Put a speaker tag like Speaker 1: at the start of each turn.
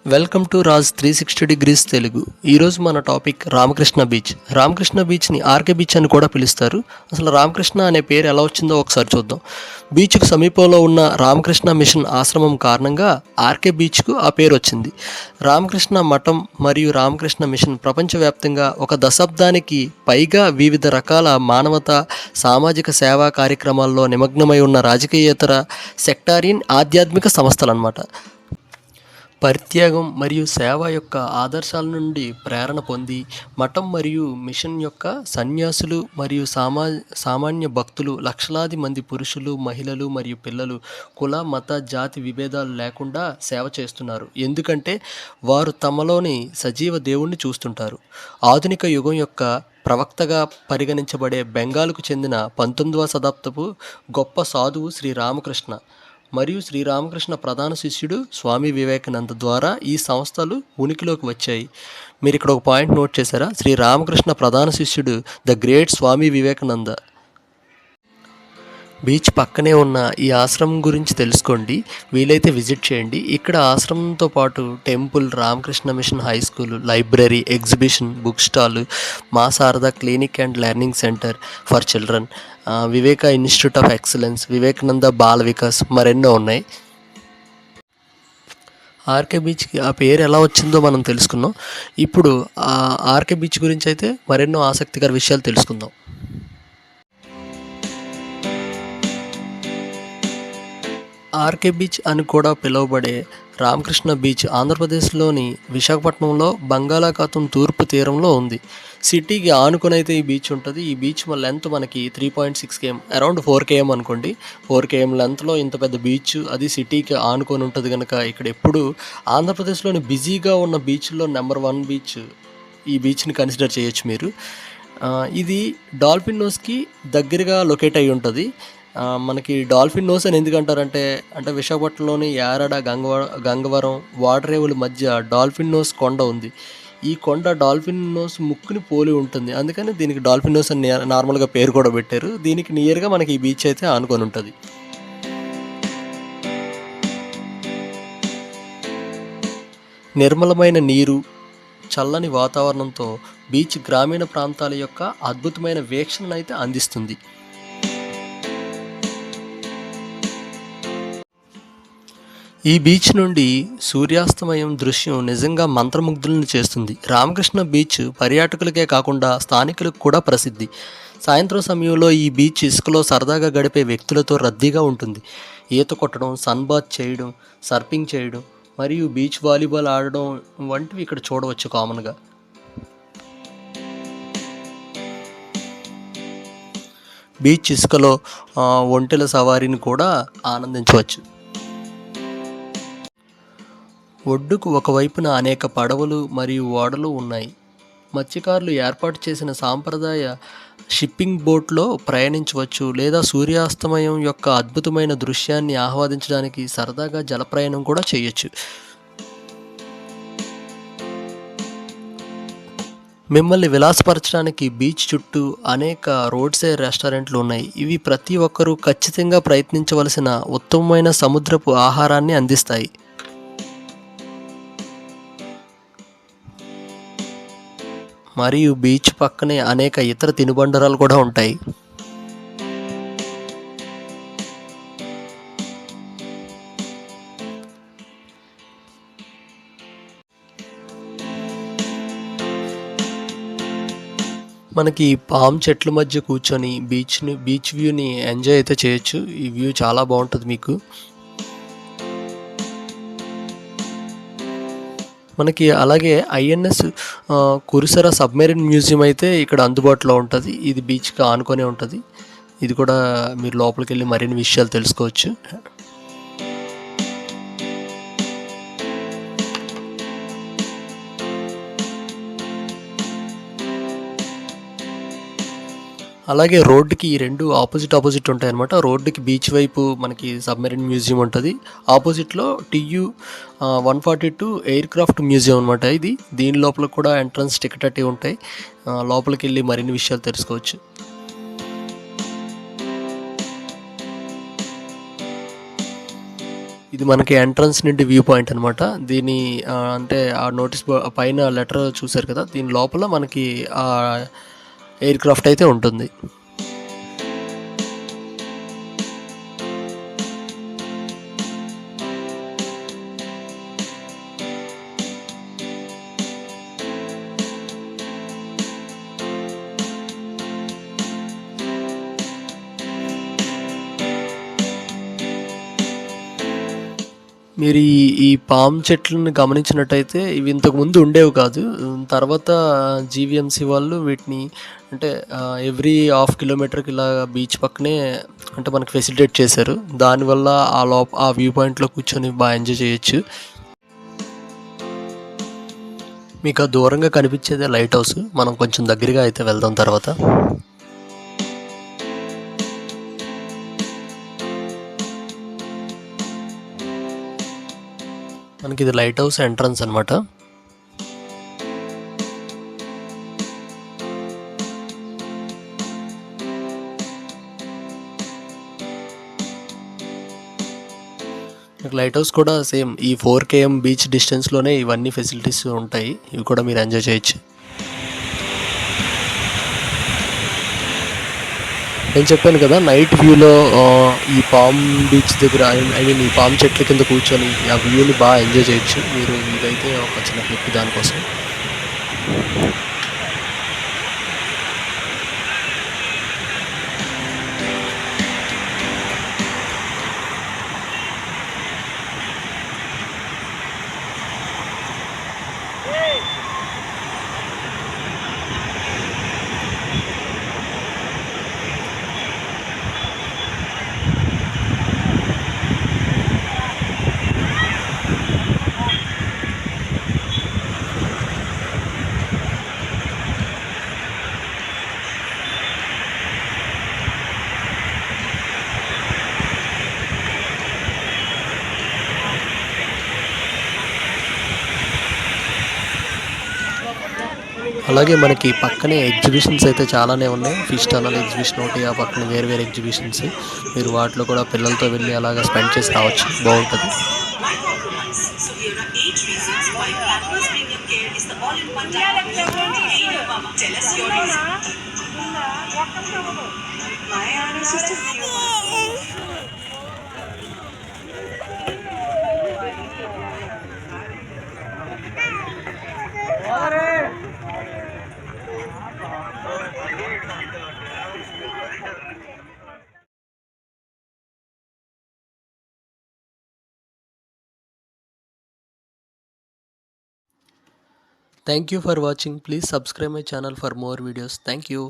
Speaker 1: Welcome to Raj 360 degrees Telugu. ఈరోజు మన topic Ramakrishna beach. Ramakrishna బీచ్ని ఆర్కే బీచ్ అని కూడా పిలుస్తారు. అసలు రామకృష్ణ అనే పేరు ఎలా వచ్చిందో ఒకసారి చూద్దాం. బీచ్కు సమీపంలో ఉన్న రామకృష్ణ మిషన్ ఆశ్రమం కారణంగా ఆర్కే బీచ్కు ఆ పేరు వచ్చింది. రామకృష్ణ మఠం మరియు రామకృష్ణ మిషన్ ప్రపంచవ్యాప్తంగా ఒక దశాబ్దానికి పైగా వివిధ రకాల మానవతా సామాజిక సేవా కార్యక్రమాల్లో నిమగ్నమై ఉన్న రాజకీయేతర సెక్టారియన్ ఆధ్యాత్మిక సంస్థలు అన్నమాట. పరిత్యాగం మరియు సేవ యొక్క ఆదర్శాల నుండి ప్రేరణ పొంది మఠం మరియు మిషన్ యొక్క సన్యాసులు మరియు సామాన్య భక్తులు లక్షలాది మంది పురుషులు, మహిళలు మరియు పిల్లలు కుల, మత, జాతి విభేదాలు లేకుండా సేవ చేస్తున్నారు. ఎందుకంటే వారు తమలోని సజీవ దేవుణ్ణి చూస్తుంటారు. ఆధునిక యుగం యొక్క ప్రవక్తగా పరిగణించబడే బెంగాల్కు చెందిన 19వ శతాబ్దపు గొప్ప సాధువు శ్రీ రామకృష్ణ మరియు శ్రీరామకృష్ణ ప్రధాన శిష్యుడు స్వామి వివేకానంద ద్వారా ఈ సంస్థలు ఉనికిలోకి వచ్చాయి. మీరు ఇక్కడ ఒక పాయింట్ నోట్ చేశారా? శ్రీరామకృష్ణ ప్రధాన శిష్యుడు the great Swami Vivekananda. Beach పక్కనే ఉన్న ఈ ఆశ్రమం గురించి తెలుసుకోండి, వీలైతే విజిట్ చేయండి. ఇక్కడ ఆశ్రమంతో పాటు temple, Ramakrishna mission high school, library, exhibition, book stall, Maa Sarada clinic and learning centre for children, Viveka institute of excellence, Vivekananda Bala Vikas మరెన్నో ఉన్నాయి. ఆర్కే బీచ్కి ఆ పేరు ఎలా వచ్చిందో మనం తెలుసుకున్నాం. ఇప్పుడు ఆ ఆర్కే బీచ్ గురించి అయితే మరెన్నో ఆసక్తికర విషయాలు తెలుసుకుందాం. ఆర్కే బీచ్ అని కూడా పిలువబడే రామకృష్ణ బీచ్ ఆంధ్రప్రదేశ్లోని విశాఖపట్నంలో బంగాళాఖాతం తూర్పు తీరంలో ఉంది. సిటీకి ఆనుకొనైతే ఈ బీచ్ ఉంటుంది. ఈ బీచ్ లెంత్ మనకి 3.6 km, అరౌండ్ 4 km అనుకోండి. 4 km లెంత్లో ఇంత పెద్ద బీచ్, అది సిటీకి ఆనుకొని ఉంటుంది కనుక ఇక్కడ ఎప్పుడు ఆంధ్రప్రదేశ్లోని బిజీగా ఉన్న బీచ్లో నెంబర్ 1 బీచ్ ఈ బీచ్ని కన్సిడర్ చేయొచ్చు మీరు. ఇది డాల్ఫిన్ నోస్కి దగ్గరగా లొకేట్ అయి ఉంటుంది. మనకి డాల్ఫిన్ నోస్ అని ఎందుకంటారంటే విశాఖపట్నంలోని యారాడ, గంగవరం వాడరేవుల మధ్య డాల్ఫిన్ నోస్ కొండ ఉంది. ఈ కొండ డాల్ఫిన్ నోస్ ముక్కుని పోలి ఉంటుంది, అందుకని దీనికి డాల్ఫిన్ నోస్ అని నార్మల్గా పేరు కూడా పెట్టారు. దీనికి నియర్గా మనకి ఈ బీచ్ అయితే ఆనుకొని ఉంటుంది. నిర్మలమైన నీరు, చల్లని వాతావరణంతో బీచ్ గ్రామీణ ప్రాంతాల యొక్క అద్భుతమైన వీక్షణను అయితే అందిస్తుంది. ఈ బీచ్ నుండి సూర్యాస్తమయం దృశ్యం నిజంగా మంత్రముగ్ధులను చేస్తుంది. రామకృష్ణ బీచ్ పర్యాటకులకే కాకుండా స్థానికులకు కూడా ప్రసిద్ధి. సాయంత్రం సమయంలో ఈ బీచ్ ఇసుకలో సరదాగా గడిపే వ్యక్తులతో రద్దీగా ఉంటుంది. ఈత కొట్టడం, సన్బాత్ చేయడం, సర్ఫింగ్ చేయడం మరియు బీచ్ వాలీబాల్ ఆడడం వంటివి ఇక్కడ చూడవచ్చు కామన్గా. బీచ్ ఇసుకలో ఒంటెల సవారీని కూడా ఆనందించవచ్చు. ఒడ్డుకు ఒకవైపున అనేక పడవలు మరియు ఓడలు ఉన్నాయి. మత్స్యకారులు ఏర్పాటు చేసిన సాంప్రదాయ షిప్పింగ్ బోట్లో ప్రయాణించవచ్చు లేదా సూర్యాస్తమయం యొక్క అద్భుతమైన దృశ్యాన్ని ఆహ్వాదించడానికి సరదాగా జల ప్రయాణం కూడా చేయొచ్చు. మిమ్మల్ని విలాసపరచడానికి బీచ్ చుట్టూ అనేక రోడ్ సైడ్ రెస్టారెంట్లు ఉన్నాయి. ఇవి ప్రతి ఒక్కరూ ఖచ్చితంగా ప్రయత్నించవలసిన ఉత్తమమైన సముద్రపు ఆహారాన్ని అందిస్తాయి. మరియు బీచ్ పక్కనే అనేక ఇతర తినుబండరాలు కూడా ఉంటాయి. మనకి పామ్ చెట్ల మధ్య కూర్చొని బీచ్ వ్యూని ఎంజాయ్ అయితే చేయొచ్చు. ఈ వ్యూ చాలా బాగుంటుంది మీకు. మనకి అలాగే ఐఎన్ఎస్ కురిసర సబ్మెరీన్ మ్యూజియం అయితే ఇక్కడ అందుబాటులో ఉంటుంది. ఇది బీచ్కి ఆనుకొనే ఉంటుంది. ఇది కూడా మీరు లోపలికి వెళ్ళి మరిన్ని విషయాలు తెలుసుకోవచ్చు. అలాగే రోడ్డుకి ఈ రెండు ఆపోజిట్ ఉంటాయి అన్నమాట. రోడ్డుకి బీచ్ వైపు మనకి సబ్మెరీన్ మ్యూజియం ఉంటుంది. ఆపోజిట్లో TU-142 ఎయిర్ క్రాఫ్ట్ మ్యూజియం అనమాట. దీని లోపల కూడా ఎంట్రన్స్ టికెట్ అట్టి ఉంటాయి. లోపలికి వెళ్ళి మరిన్ని విషయాలు తెలుసుకోవచ్చు. ఇది మనకి ఎంట్రన్స్ నుండి వ్యూ పాయింట్ అనమాట. దీని అంటే ఆ నోటీస్ పైన లెటర్ చూసారు కదా, దీని లోపల మనకి ఆ ఎయిర్ క్రాఫ్ట్ అయితే ఉంటుంది. మీరు ఈ పామ్ చెట్లను గమనించినట్టయితే ఇవి ఇంతకుముందు ఉండేవి కాదు. తర్వాత జీవీఎంసీ వాళ్ళు వీటిని అంటే ఎవ్రీ హాఫ్ కిలోమీటర్కి ఇలా బీచ్ పక్కనే అంటే మనకు ఫెసిలిటేట్ చేశారు. దానివల్ల ఆ వ్యూ పాయింట్లో కూర్చొని బాగా ఎంజాయ్ చేయొచ్చు. మీకు ఆ దూరంగా కనిపించేదే లైట్ హౌస్. మనం కొంచెం దగ్గరగా అయితే వెళ్దాం తర్వాత. మనకి ఇది లైట్ హౌస్ ఎంట్రన్స్ అనమాట. లైట్ హౌస్ కూడా సేమ్ ఈ 4 km బీచ్ డిస్టెన్స్లోనే ఇవన్నీ ఫెసిలిటీస్ ఉంటాయి. ఇవి కూడా మీరు ఎంజాయ్ చేయొచ్చు. నేను చెప్పాను కదా, నైట్ వ్యూలో ఈ పామ్ బీచ్ దగ్గర ఐ మీన్ ఈ పామ్ చెట్ల కింద కూర్చొని ఆ వ్యూని బాగా ఎంజాయ్ చేయొచ్చు. మీరు ఇదైతే ఒక చిన్న క్లిప్ దానికోసం. అలాగే మనకి పక్కనే ఎగ్జిబిషన్స్ అయితే చాలానే ఉన్నాయి. ఫిష్ టనల్ ఎగ్జిబిషన్ ఒకటి, ఆ పక్కన వేరు వేరు ఎగ్జిబిషన్స్. మీరు వాటిలో కూడా పిల్లలతో వెళ్ళి అలాగా స్పెండ్ చేసి రావచ్చు, బాగుంటుంది. Thank you for watching. Please subscribe my channel for more videos. Thank you.